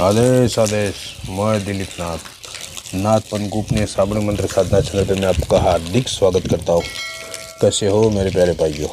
आदेश आदेश। मैं दिलीप नाथ पन गोपनीय श्रावणी मंत्र साधना चैनल पर मैं आपका हार्दिक स्वागत करता हूँ। कैसे हो मेरे प्यारे भाइयों,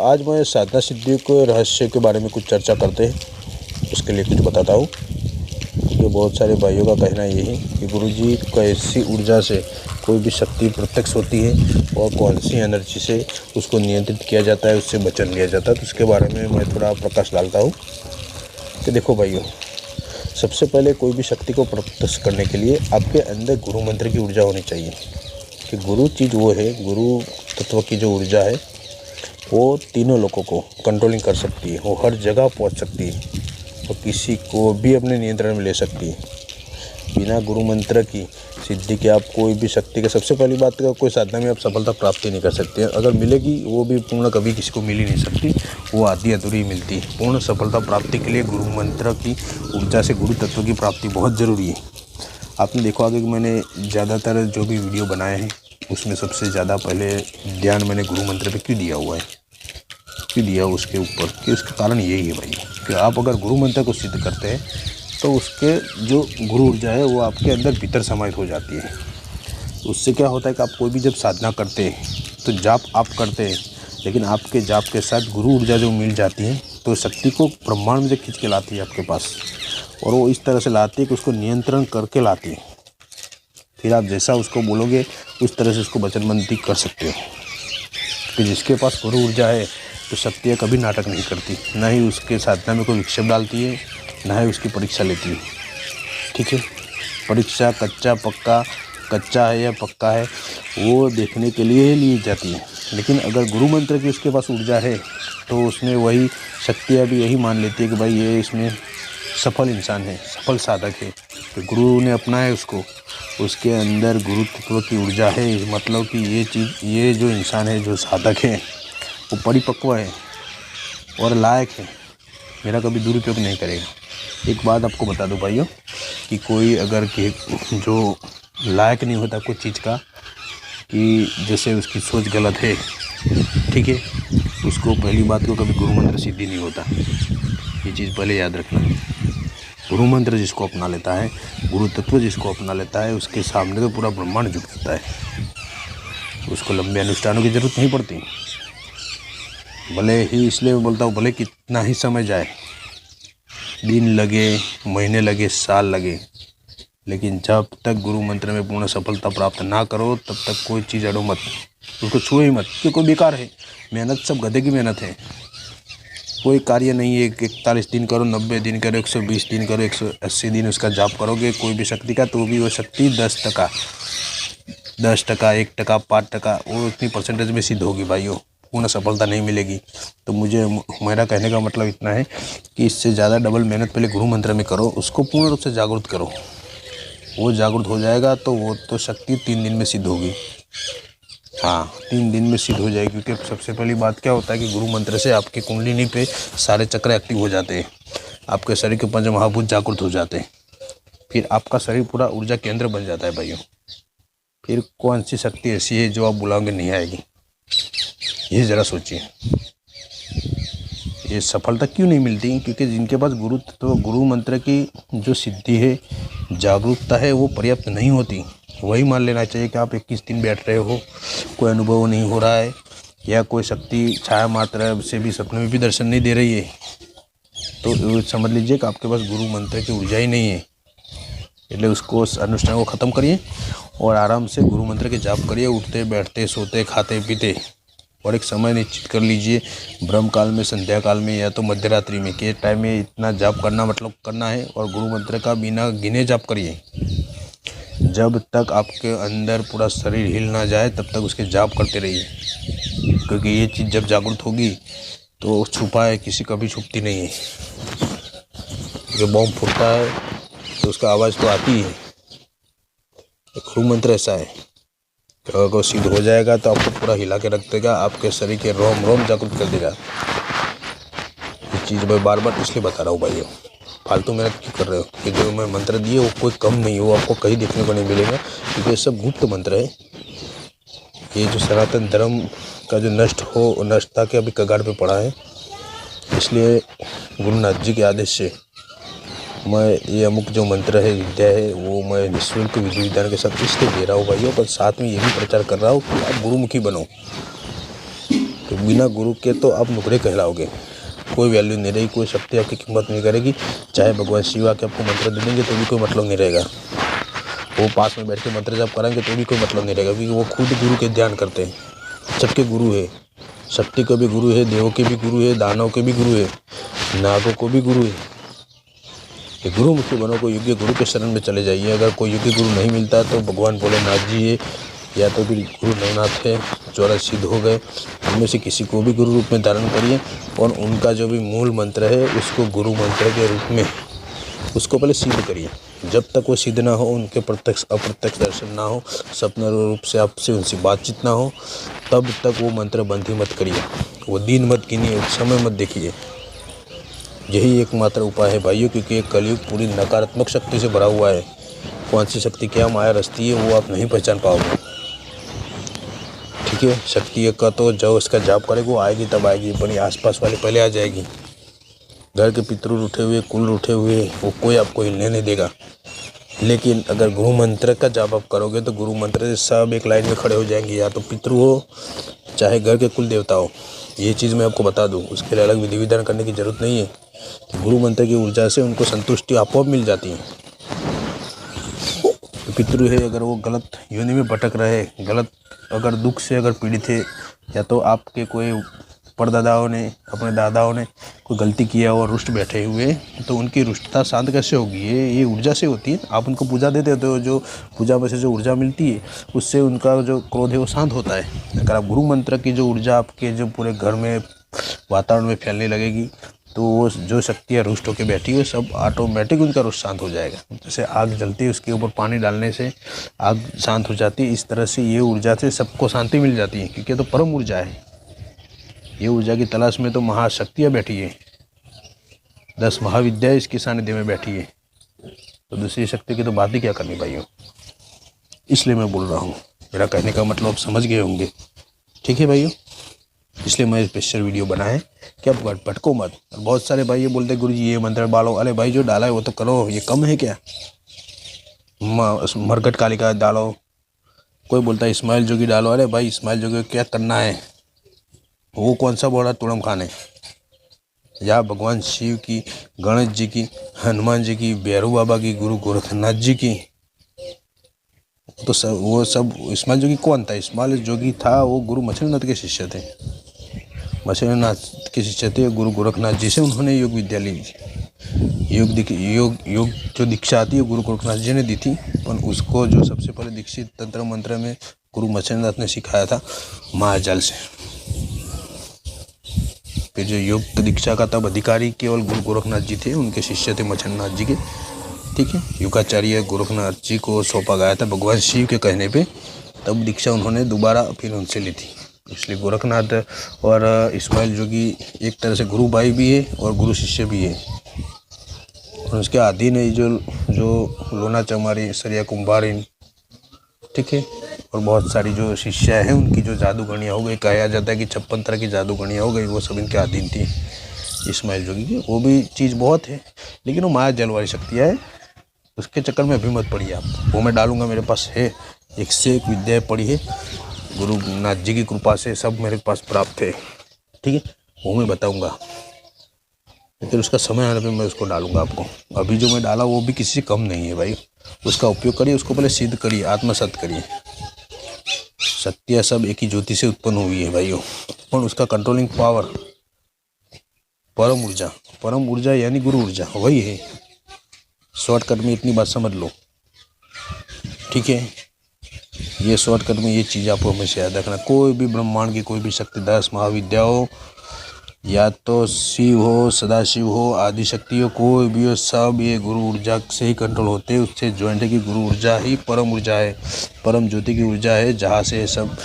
आज मैं साधना सिद्धि के रहस्य के बारे में कुछ चर्चा करते हैं। उसके लिए कुछ बताता हूँ कि बहुत सारे भाइयों का कहना यही कि गुरुजी कैसी ऊर्जा से कोई भी शक्ति प्रत्यक्ष होती है और कौन सी एनर्जी से उसको नियंत्रित किया जाता है, उससे वचन लिया जाता है। तो उसके बारे में मैं थोड़ा प्रकाश डालता हूँ कि देखो भाइयों, सबसे पहले कोई भी शक्ति को प्रत्यक्ष करने के लिए आपके अंदर गुरु मंत्र की ऊर्जा होनी चाहिए। कि गुरु चीज़ वो है, गुरु तत्व की जो ऊर्जा है वो तीनों लोगों को कंट्रोलिंग कर सकती है, वो हर जगह पहुंच सकती है और किसी को भी अपने नियंत्रण में ले सकती है। बिना गुरु मंत्र की सिद्धि के आप कोई भी शक्ति का, सबसे पहली बात का, कोई साधना में आप सफलता प्राप्ति नहीं कर सकते। अगर मिलेगी वो भी पूर्ण कभी किसी को मिल ही नहीं सकती, वो आधी अधूरी मिलती है। पूर्ण सफलता प्राप्ति के लिए गुरु मंत्र की ऊर्जा से गुरु तत्व की प्राप्ति बहुत ज़रूरी है। आपने देखा होगा कि मैंने ज़्यादातर जो भी वीडियो बनाए हैं उसमें सबसे ज़्यादा पहले ध्यान मैंने गुरु मंत्र पर क्यों दिया हुआ है, क्यों दिया उसके ऊपर, कि उसका कारण यही है भाई कि आप अगर गुरु मंत्र को सिद्ध करते हैं तो उसके जो गुरु ऊर्जा है वो आपके अंदर भीतर समाहित हो जाती है। उससे क्या होता है कि आप कोई भी जब साधना करते हैं तो जाप आप करते हैं, लेकिन आपके जाप के साथ गुरु ऊर्जा जो मिल जाती है तो शक्ति को ब्रह्मांड में खींच के लाती है आपके पास, और वो इस तरह से लाती है कि उसको नियंत्रण करके लाती है। फिर आप जैसा उसको बोलोगे उस तरह से उसको वचनबंदी कर सकते हो। कि जिसके पास गुरु ऊर्जा है तो शक्तियाँ कभी नाटक नहीं करती, ना ही उसके साधना में कोई विक्षेप डालती है, ना ही उसकी परीक्षा लेती है। ठीक है, परीक्षा कच्चा है या पक्का है वो देखने के लिए ही ली जाती है। लेकिन अगर गुरु मंत्र की उसके पास ऊर्जा है तो उसमें वही शक्तियाँ भी यही मान लेती है कि भाई ये इसमें सफल इंसान है, सफल साधक है। तो गुरु ने अपना है उसको, उसके अंदर गुरु तत्व की ऊर्जा है, मतलब कि ये जो इंसान है, जो साधक है, वो परिपक्व है और लायक है, मेरा कभी दुरुपयोग नहीं करेगा। एक बात आपको बता दूं भाइयों कि कोई अगर जो लायक नहीं होता कुछ चीज़ का, कि जैसे उसकी सोच गलत है, ठीक है, उसको पहली बात को कभी गुरु मंत्र सिद्धि नहीं होता। ये चीज़ पहले याद रखना। गुरु मंत्र जिसको अपना लेता है, गुरु तत्व जिसको अपना लेता है, उसके सामने तो पूरा ब्रह्मांड झुक जाता है। उसको लंबे अनुष्ठानों की ज़रूरत नहीं पड़ती। भले ही, इसलिए मैं बोलता हूँ, भले कितना ही समय जाए, दिन लगे, महीने लगे, साल लगे, लेकिन जब तक गुरु मंत्र में पूर्ण सफलता प्राप्त ना करो तब तक कोई चीज़ अड़ो मत, उसको छुए ही मत, क्योंकि बेकार है। मेहनत सब गधे की मेहनत है। कोई कार्य नहीं है। 41 दिन करो, 90 दिन करो, 120 दिन करो, 180 दिन उसका जाप करोगे कोई भी शक्ति का, तो भी वो शक्ति 10%, 1%, 5%, वो इतनी परसेंटेज में सिद्ध होगी भाइयों, पूर्ण सफलता नहीं मिलेगी। तो मेरा कहने का मतलब इतना है कि इससे ज़्यादा डबल मेहनत पहले गुरु मंत्र में करो, उसको पूर्ण रूप से जागरूक करो। वो जागरूक हो जाएगा तो वो तो शक्ति 3 दिन में सिद्ध होगी। हाँ, 3 दिन में सिद्ध हो जाएगी। क्योंकि सबसे पहली बात क्या होता है कि गुरु मंत्र से आपकी कुंडलिनी पे सारे चक्र एक्टिव हो जाते हैं, आपके शरीर के पंच महाभूत जागरूक हो जाते हैं, फिर आपका शरीर पूरा ऊर्जा केंद्र बन जाता है भाइयों। फिर कौन सी शक्ति ऐसी है जो आप बुलाओगे नहीं आएगी, ये ज़रा सोचिए। ये सफलता क्यों नहीं मिलती? क्योंकि जिनके पास गुरु तत्व, गुरु मंत्र की जो सिद्धि है, जागरूकता है, वो पर्याप्त नहीं होती। वही मान लेना चाहिए कि आप 21 दिन बैठ रहे हो, कोई अनुभव नहीं हो रहा है, या कोई शक्ति छाया मात्रा से भी सपने में भी दर्शन नहीं दे रही है, तो समझ लीजिए कि आपके पास गुरु मंत्र की ऊर्जा ही नहीं है। इसलिए उसको, अनुष्ठान को ख़त्म करिए और आराम से गुरु मंत्र के जाप करिए, उठते बैठते सोते खाते पीते। और एक समय निश्चित कर लीजिए, ब्रह्म काल में, संध्या काल में, या तो मध्य रात्रि में, के टाइम में इतना जाप करना, मतलब करना है। और गुरु मंत्र का बिना गिने जाप करिए। जब तक आपके अंदर पूरा शरीर हिल ना जाए तब तक उसके जाप करते रहिए, क्योंकि ये चीज़ जब जागृत होगी तो छुपा है, किसी कभी छुपती नहीं है। जो बॉम्ब फूटता है तो उसका आवाज़ तो आती है। गुरु मंत्र ऐसा है, अगर सिद्ध हो जाएगा तो आपको पूरा हिला के रख देगा, आपके शरीर के रोम रोम जागृत कर देगा। ये चीज़ मैं बार बार इसलिए बता रहा हूँ भाइयों, फालतू मेहनत क्यों कर रहे हो? कि जो मैं मंत्र दिए वो कोई कम नहीं, वो आपको कहीं देखने को नहीं मिलेगा, क्योंकि ये सब गुप्त मंत्र है। ये जो सनातन धर्म का जो नष्टता के अभी कगार पे पड़ा है, इसलिए गुरु नाथ जी के आदेश से मैं ये अमुक जो मंत्र है, विद्या है, वो मैं निःशुल्क विधि विधान के साथ इसलिए दे रहा हूँ भाइयों, पर साथ में ये भी प्रचार कर रहा हूँ कि आप गुरुमुखी बनो। तो बिना गुरु के तो आप नुकरे कहलाओगे, कोई वैल्यू नहीं रहेगी, कोई शक्ति आपकी कीमत नहीं करेगी। चाहे भगवान शिव आके आपको मंत्र दे देंगे तो भी कोई मतलब नहीं रहेगा, वो पास में बैठ के मंत्र जप कराएंगे तो भी कोई मतलब नहीं रहेगा, क्योंकि वो खुद गुरु के ध्यान करते हैं। सबके गुरु है, शक्ति के भी गुरु है, देवों के भी गुरु है, दानव के भी गुरु है, नागों को भी गुरु है। ये गुरुमुखी बनो, को योग्य गुरु के शरण में चले जाइए। अगर कोई योग्य गुरु नहीं मिलता तो भगवान भोलेनाथ जी है, या तो फिर गुरु नवनाथ है, 84 सिद्ध हो गए, उनमें से किसी को भी गुरु रूप में धारण करिए और उनका जो भी मूल मंत्र है उसको गुरु मंत्र के रूप में उसको पहले सिद्ध करिए। जब तक वो सिद्ध ना हो, उनके प्रत्यक्ष अप्रत्यक्ष दर्शन ना हो, सपना रूप से आपसे उनसे बातचीत ना हो, तब तक वो मंत्र बंद ही मत करिए। वो दिन मत गिनिए, समय मत देखिए। यही एकमात्र उपाय है भाइयों, क्योंकि एक कलयुग पूरी नकारात्मक शक्ति से भरा हुआ है। कौन सी शक्ति क्या माया रचती है वो आप नहीं पहचान पाओगे। ठीक है, शक्ति का तो जब उसका जाप करेगा वो आएगी, तब आएगी, अपनी आसपास वाले पहले आ जाएगी। घर के पितृ उठे हुए, कुल उठे हुए, वो कोई आपको हिलने नहीं देगा। लेकिन अगर गुरु मंत्र का जाप आप करोगे तो गुरु मंत्र से सब एक लाइन में खड़े हो जाएंगे, या तो पितृ हो चाहे घर के कुल देवता हो। ये चीज़ मैं आपको बता दूं, उसके लिए अलग विधि विधान करने की जरूरत नहीं है। तो गुरु मंत्र की ऊर्जा से उनको संतुष्टि आपको मिल जाती है। तो पितृ है, अगर वो गलत योनि में भटक रहे, गलत अगर दुख से अगर पीड़ित है, या तो आपके कोई परदादाओं ने, अपने दादाओं ने कोई गलती किया और रुष्ट बैठे हुए, तो उनकी रुष्टता शांत कैसे होगी? ये ऊर्जा से होती है। आप उनको पूजा देते हो, जो पूजा में से जो ऊर्जा मिलती है उससे उनका जो क्रोध है वो शांत होता है। अगर आप गुरु मंत्र की जो ऊर्जा आपके जो पूरे घर में वातावरण में फैलने लगेगी तो वो जो शक्तियाँ रुष्ट होकर बैठी है सब ऑटोमेटिक उनका रुष्ट शांत हो जाएगा। जैसे आग जलती है, उसके ऊपर पानी डालने से आग शांत हो जाती है, इस तरह से ये ऊर्जा से सबको शांति मिल जाती है, क्योंकि तो परम ऊर्जा है। ये ऊर्जा की तलाश में तो महाशक्तियाँ बैठी है, 10 महाविद्या इसके सानिध्य में बैठी है, तो दूसरी शक्ति की तो बात ही क्या करनी भाइयों। इसलिए मैं बोल रहा हूँ, मेरा कहने का मतलब आप समझ गए होंगे। ठीक है भाइयों, इसलिए मैं स्पेशल वीडियो बनाया कि आप भटको मत। बहुत सारे भाई ये बोलते गुरु जी ये मंत्र डालो, अरे भाई जो डाला है वो तो करो, ये कम है क्या? मरघट कालिका डालो, कोई बोलता है इस्माइल जोगी डालो, अरे भाई इस्माइल जोगी क्या करना है? वो कौन सा बोला तुड़म खाने? या भगवान शिव की, गणेश जी की, हनुमान जी की, भैरव बाबा की, गुरु गोरखनाथ जी की, तो सब वो सब इस्माइल जोगी कौन था? इस्माइल जोगी था वो गुरु मछलीनाथ के शिष्य थे। मछलीनाथ के शिष्य थे गुरु गोरखनाथ जी से उन्होंने योग विद्या ली। योग जो दीक्षा आती है गुरु गोरखनाथ जी ने दी थी, पर उसको जो सबसे पहले दीक्षित तंत्र मंत्र में गुरु मछलीनाथ ने सिखाया था महाजाल से। फिर जो योग दीक्षा का तब अधिकारी केवल गुरु गोरखनाथ जी थे, उनके शिष्य थे मछलीनाथ जी के। ठीक है, युगाचार्य गोरखनाथ जी को सौंपा गया था भगवान शिव के कहने पे, तब दीक्षा उन्होंने दोबारा फिर उनसे ली थी। इसलिए गोरखनाथ और इस्माइल जोगी एक तरह से गुरु भाई भी है और गुरु शिष्य भी है। और उसके अधीन है जो लोना चमारी, सरिया कुंभारिन, ठीक है, और बहुत सारी जो शिष्या हैं उनकी जो जादूगणियाँ हो गई, कहा जाता है कि 56 तरह की जादूगणियाँ हो गई, वो सब इनके अधीन थी इस्माइल जोगी की। वो भी चीज़ बहुत है, लेकिन वो माया जल वाली शक्तियाँ है, उसके चक्कर में अभी मत पड़िए आप। वो मैं डालूंगा, मेरे पास है 1 से 1 विद्याएँ पड़ी है, गुरुनाथ जी की कृपा से सब मेरे पास प्राप्त है। ठीक है, वो मैं बताऊंगा, फिर उसका समय आने पे मैं उसको डालूंगा आपको। अभी जो मैं डाला वो भी किसी से कम नहीं है भाई, उसका उपयोग करिए, उसको पहले सिद्ध करिए, आत्मसात करिए। शक्तियाँ सब एक ही ज्योति से उत्पन्न हुई है भाइयों, पर उसका कंट्रोलिंग पावर परम ऊर्जा यानी गुरु ऊर्जा वही है। शॉर्टकट में इतनी बात समझ लो। ठीक है, ये शॉर्टकट में ये चीज़ आपको हमेशा याद रखना। कोई भी ब्रह्मांड की कोई भी शक्ति, 10 महाविद्या हो, या तो शिव हो, सदाशिव हो, आदि शक्ति हो, कोई भी हो, सब ये गुरु ऊर्जा से ही कंट्रोल होते हैं। उससे ज्वाइंट है कि गुरु ऊर्जा ही परम ऊर्जा है, परम ज्योति की ऊर्जा है, जहाँ से ये सब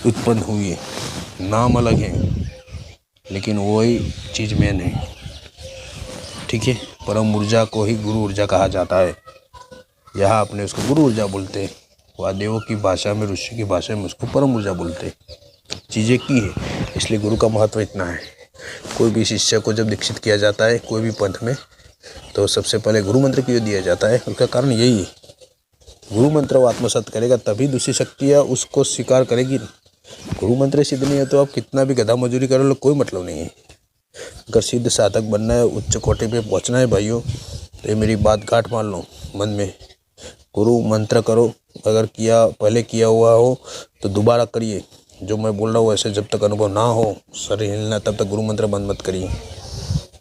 उत्पन्न हुई है। नाम अलग है लेकिन वही चीज़ मेन है। ठीक है, परम ऊर्जा को ही गुरु ऊर्जा कहा जाता है। यहाँ अपने उसको गुरु ऊर्जा बोलते हैं, वादेवों की भाषा में, ऋषि की भाषा में उसको परम ऊर्जा बोलते हैं। चीज़ें की है, इसलिए गुरु का महत्व इतना है। कोई भी शिष्य को जब दीक्षित किया जाता है कोई भी पंथ में, तो सबसे पहले गुरु मंत्र क्यों दिया जाता है, उसका कारण यही है। गुरु मंत्र वो आत्मसात करेगा तभी दूसरी शक्तियाँ उसको स्वीकार करेगी। गुरु मंत्र सिद्ध नहीं है तो आप कितना भी गधा मजूरी कर लो, कोई मतलब नहीं है। अगर सिद्ध साधक बनना है, उच्च कोटि पे पहुंचना है भाइयों, तो ये मेरी बात गांठ मान लो मन में। गुरु मंत्र करो, अगर पहले किया हुआ हो तो दोबारा करिए। जो मैं बोल रहा हूँ ऐसे जब तक अनुभव ना हो, शरीर हिलना, तब तक गुरु मंत्र बंद मत करिए।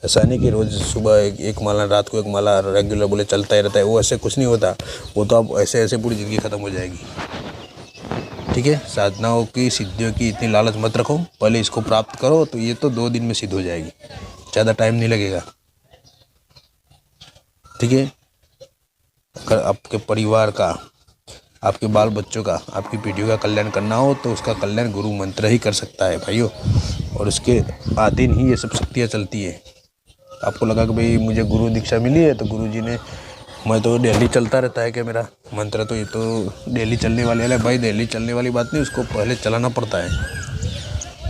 ऐसा नहीं कि रोज़ सुबह एक माला, रात को एक माला रेगुलर बोले चलता ही रहता है, वो ऐसे कुछ नहीं होता। वो तो आप ऐसे पूरी ज़िंदगी ख़त्म हो जाएगी। ठीक है, साधनाओं की सिद्धियों की इतनी लालच मत रखो, पहले इसको प्राप्त करो तो ये तो 2 दिन में सिद्ध हो जाएगी, ज़्यादा टाइम नहीं लगेगा। ठीक है, अगर आपके परिवार का, आपके बाल बच्चों का, आपकी पीढ़ियों का कल्याण करना हो तो उसका कल्याण गुरु मंत्र ही कर सकता है भाइयों। और उसके अधीन ही ये सब शक्तियाँ चलती है। आपको लगा कि भाई मुझे गुरु दीक्षा मिली है तो गुरु जी ने, मैं तो डेली चलता रहता है क्या मेरा मंत्र, तो ये तो डेली चलने वाले है भाई। डेली चलने वाली बात नहीं, उसको पहले चलाना पड़ता है।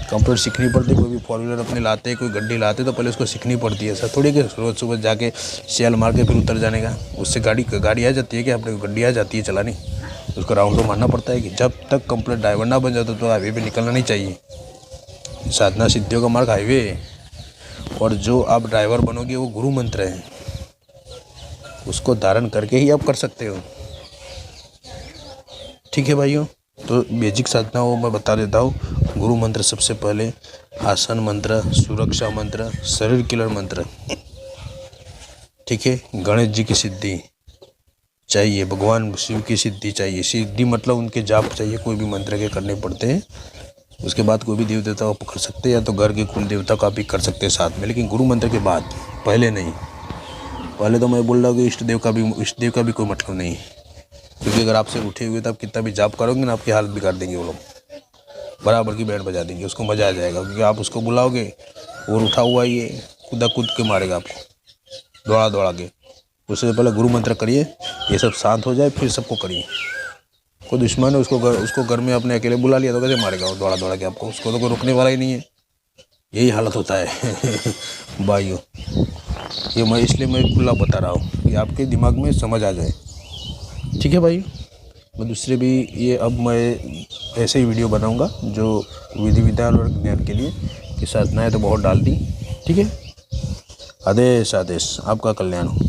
कंप्यूटर सीखनी पड़ती है। कोई भी 4 व्हीलर अपने लाते, कोई गड्डी लाते तो पहले उसको सीखनी पड़ती है। ऐसा थोड़ी कि रोज़ सुबह जाके सेल मार के फिर उतर जाने का, उससे गाड़ी आ जाती है कि अपने गड्डी आ जाती है चलानी। उसको राउंड तो मारना पड़ता है कि जब तक कंप्लीट ड्राइवर ना बन जाता तो हाईवे पे निकलना नहीं चाहिए। साधना सिद्धियों का मार्ग हाईवे है, और जो आप ड्राइवर बनोगे वो गुरु मंत्र है, उसको धारण करके ही आप कर सकते हो। ठीक है भाइयों, तो बेसिक साधनाओं मैं बता देता हूँ। गुरु मंत्र सबसे पहले, आसन मंत्र, सुरक्षा मंत्र, शरीर किलर मंत्र। ठीक है, गणेश जी की सिद्धि चाहिए, भगवान शिव की सिद्धि चाहिए। सिद्धि मतलब उनके जाप चाहिए, कोई भी मंत्र के करने पड़ते हैं। उसके बाद कोई भी देव देवता को पकड़ सकते हैं, या तो घर के कुल देवता का भी कर सकते हैं साथ में, लेकिन गुरु मंत्र के बाद, पहले नहीं। पहले तो मैं बोल रहा हूँ कि इष्ट देव का भी कोई मतलब नहीं है, क्योंकि अगर आपसे उठे हुए तो आप कितना भी जाप करोगे ना, आपकी हालत बिगाड़ देंगे वो लोग, बराबर की बैंड बजा देंगे। उसको मज़ा आ जाएगा, क्योंकि आप उसको बुलाओगे और उठा हुआ ये कूद के मारेगा आपको, दौड़ा के। उससे पहले गुरु मंत्र करिए, ये सब शांत हो जाए फिर सबको करिए। कोई दुश्मन है उसको घर में अपने अकेले बुला लिया तो कैसे मारेगा वो दौड़ा के आपको, उसको तो कोई रुकने वाला ही नहीं है। यही हालत होता है भाइयों। ये मैं इसलिए मैं खुला बता रहा हूँ कि आपके दिमाग में समझ आ जाए। ठीक है भाई, मैं दूसरे भी ये अब मैं ऐसे ही वीडियो बनाऊंगा जो विधि विधान और ज्ञान के लिए, कि साधनाएं तो बहुत डाल दी। ठीक है, आदेश आपका कल्याण हो।